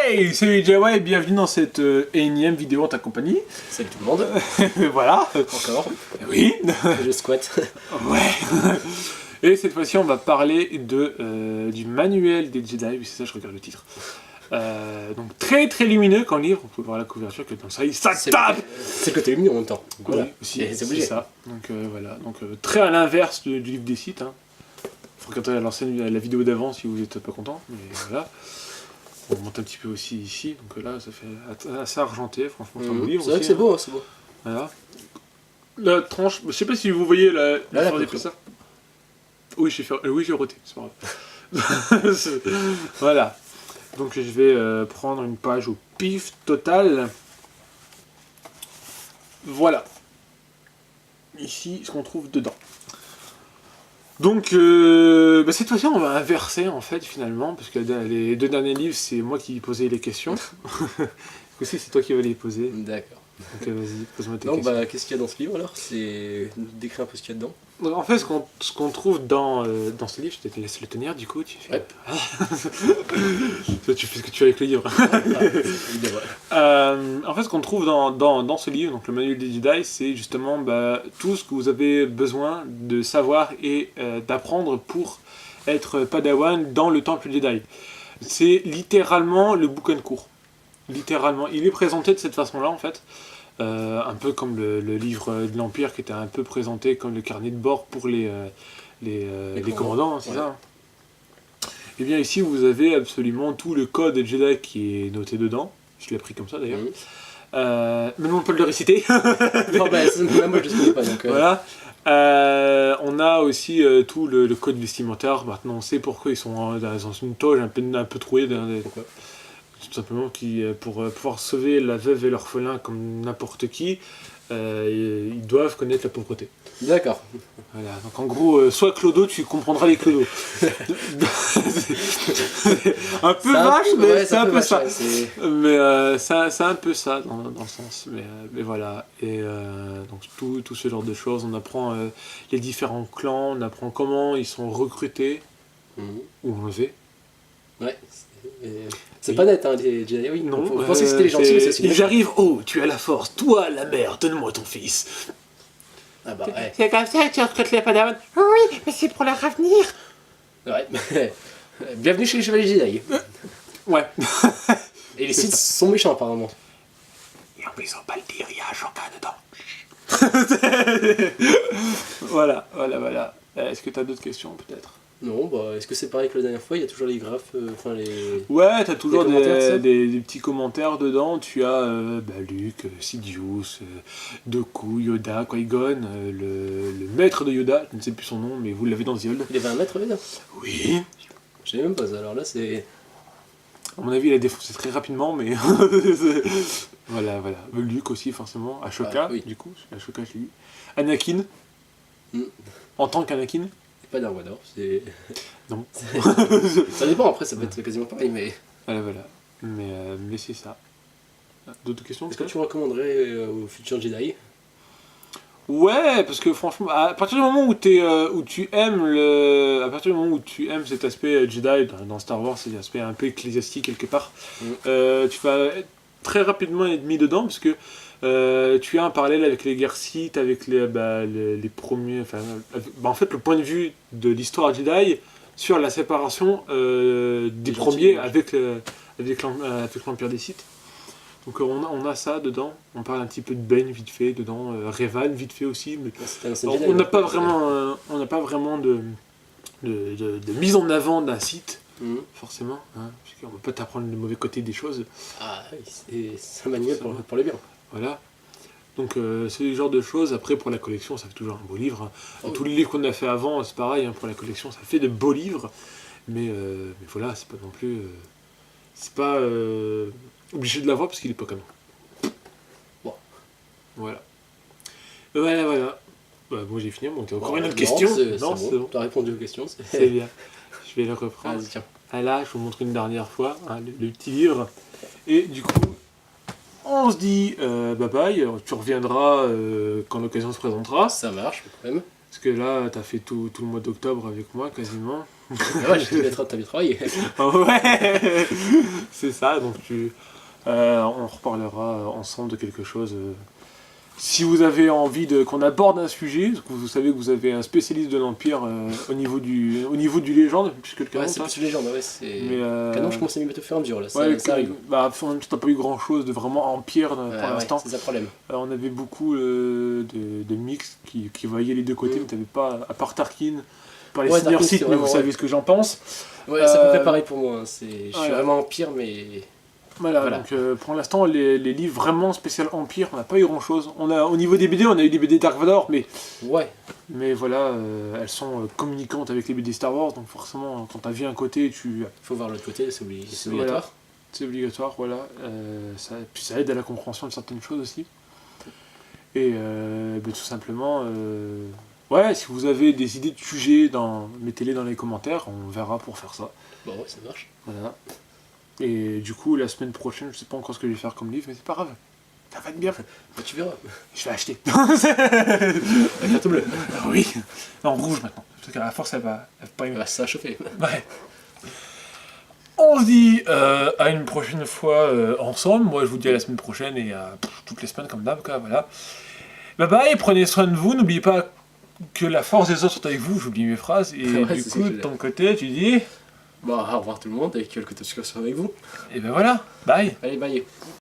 Hey, salut Jawa et bienvenue dans cette énième vidéo en ta compagnie. Salut tout le monde. Voilà. Encore. Oui. Je squatte. Ouais. Et cette fois-ci, on va parler du manuel des Jedi. Oui, c'est ça, je regarde le titre. Donc très très lumineux quand on livre. On peut voir la couverture que dans ça, ça tape. C'est le côté lumineux en même temps. Voilà. Oui, aussi, c'est obligé. C'est ça. Donc voilà. Donc très à l'inverse du livre des sites. Hein. Faut regarder la vidéo d'avant si vous êtes pas content. Mais voilà. On monte un petit peu aussi ici, donc là ça fait assez argenté, franchement. C'est vrai que c'est beau, c'est beau. Voilà. La tranche, je sais pas si vous voyez la d'épaisseur. Oui, j'ai roté, c'est pas grave. Voilà. Donc je vais prendre une page au pif total. Voilà. Ici, ce qu'on trouve dedans. Donc, cette fois-ci, on va inverser, en fait, finalement, parce que les deux derniers livres, c'est moi qui posais les questions. Aussi, c'est toi qui vas les poser. D'accord. Donc, vas-y, pose-moi tes Donc, questions. qu'est-ce qu'il y a dans ce livre, alors? C'est décrire un peu ce qu'il y a dedans. Donc, en fait, ce qu'on trouve dans ce livre, je te laisse le tenir, du coup, tu fais... Ouais. Tu fais ce que tu veux avec le livre. En fait, ce qu'on trouve dans ce livre, donc le manuel des Jedi, c'est justement tout ce que vous avez besoin de savoir et d'apprendre pour être Padawan dans le temple Jedi. C'est littéralement le bouquin court. Littéralement. Il est présenté de cette façon-là, en fait. Un peu comme le livre de l'Empire qui était un peu présenté comme le carnet de bord pour les commandants, hein, c'est ça. Et bien ici, vous avez absolument tout le code Jedi qui est noté dedans. Je l'ai pris comme ça d'ailleurs. Maintenant, on peut le réciter. Non, même moi je ne sais pas. Donc, Voilà. On a aussi tout le code vestimentaire. Maintenant, on sait pourquoi ils sont dans une toge un peu trouée. Tout simplement pour pouvoir sauver la veuve et l'orphelin comme n'importe qui, ils doivent connaître la pauvreté. D'accord. Voilà, donc en gros, soit Clodo, tu comprendras les Clodos. Un peu vache, mais c'est un peu ça. Mais c'est un peu ça dans le sens. Mais voilà. Et donc tout ce genre de choses, on apprend les différents clans, on apprend comment ils sont recrutés ou enlevés. Ouais. C'est pas net, hein, les Jedi. Oui, non. Vous pensez que c'était les gentils, mais c'est aussi. Ils arrivent, oh, tu as la force, toi, la mère, donne-moi ton fils. Ah bah ouais. C'est comme ça que tu recrutes les Padawan. Oui, mais c'est pour leur avenir. Ouais. Bienvenue chez les Chevaliers Jedi. Ouais. Et les Sith sont méchants, apparemment. Et en plus, ils ont pas le dire, il y a un Shokan dedans. Voilà. Est-ce que tu as d'autres questions, peut-être? Non, est-ce que c'est pareil que la dernière fois? Il y a toujours les graphes, les... Ouais, t'as toujours des petits commentaires dedans. Tu as Luke, Sidious, Dooku, Yoda, Qui-Gon, le maître de Yoda, je ne sais plus son nom, mais vous l'avez dans The Old. Il avait un maître Yoda? Oui. Je sais même pas, alors là c'est... À mon avis, il a défoncé très rapidement, mais... voilà. Luke aussi, forcément. Ashoka, oui. Du coup. Ashoka, je l'ai dit. Anakin. En tant qu'Anakin. Pas Dark Vador, c'est... Non. Ça dépend, après ça peut être quasiment pareil, mais... Voilà. Mais c'est ça. D'autres questions? Est-ce que tu recommanderais aux futurs Jedi? Ouais, parce que franchement, à partir du moment où tu aimes à partir du moment où tu aimes cet aspect Jedi dans Star Wars, cet aspect un peu ecclésiastique quelque part, tu vas être très rapidement mis dedans parce que tu as un parallèle avec les guerres Sith, avec les premiers, en fait le point de vue de l'histoire Jedi sur la séparation des premiers avec l'Empire des Sith. Donc on a ça dedans, on parle un petit peu de Ben vite fait dedans, Revan vite fait aussi, mais on n'a pas vraiment de mise en avant d'un site, forcément, hein, parce qu'on ne va pas t'apprendre le mauvais côté des choses. Ah oui, c'est un manuel pour les bien. Voilà. Donc c'est le genre de choses. Après pour la collection, ça fait toujours un beau livre. Hein. Tous les livres qu'on a fait avant, c'est pareil, hein, pour la collection, ça fait de beaux livres, mais voilà, c'est pas non plus... c'est pas... obligé de l'avoir parce qu'il est pas canon. Bon. Voilà. Moi j'ai fini, t'as encore une autre question? Non, c'est bon. Tu as répondu aux questions. C'est bien. Je vais le reprendre. Vas-y, tiens. Ah là, je vous montre une dernière fois, hein, le petit livre. Et du coup, on se dit bye bye, tu reviendras quand l'occasion se présentera. Ça marche, pas de problème. Parce que là, t'as fait tout le mois d'octobre avec moi, quasiment. Ouais, t'as bien travaillé. Ouais, c'est ça, donc on reparlera ensemble de quelque chose. Si vous avez envie qu'on aborde un sujet, parce que vous savez que vous avez un spécialiste de l'Empire au niveau du légende, puisque le Ouais, canon, c'est plus légende, ouais, c'est... Mais Canon, je commence à m'y mettre au fur et à mesure, là, ouais, ça arrive. bah, en même temps, t'as pas eu grand chose de vraiment Empire pour l'instant. Ouais, c'est ça le problème. On avait beaucoup de mix qui voyaient les deux côtés, mais t'avais pas, à part Tarkin, par les Ouais, seniors Tarkin, sites, c'est mais vous vraiment, savez ce que j'en pense. Ouais, c'est à peu près pareil pour moi, hein, je suis vraiment Empire, mais... Voilà. Donc pour l'instant, les livres vraiment spécial Empire, on n'a pas eu grand chose. Au niveau des BD, on a eu des BD Dark Vador, mais voilà, elles sont communicantes avec les BD Star Wars, donc forcément, quand t'as vu un côté, Faut voir l'autre côté, c'est obligatoire. Voilà, c'est obligatoire, voilà. Puis ça aide à la compréhension de certaines choses aussi. Et tout simplement, ouais, si vous avez des idées de sujets, mettez-les dans les commentaires, on verra pour faire ça. Bon, ouais, ça marche. Voilà. Et du coup, la semaine prochaine, je sais pas encore ce que je vais faire comme livre, mais c'est pas grave. Ça va être bien. Bah, tu verras. Je vais acheter. Avec la tout bleu. Oui. Non, rouge maintenant. Parce qu'à la force, elle va pas aimer. Ça a chauffé. Ouais. On se dit à une prochaine fois ensemble. Moi, je vous dis à la semaine prochaine et à toutes les semaines comme d'hab. Voilà. Bye bye, prenez soin de vous. N'oubliez pas que la force des autres est avec vous. J'oublie mes phrases. Et Ouais, du c'est coup, ce que de ton côté, tu dis... Bon, au revoir tout le monde et que le côté avec vous. Et ben voilà. Bye. Allez, bye.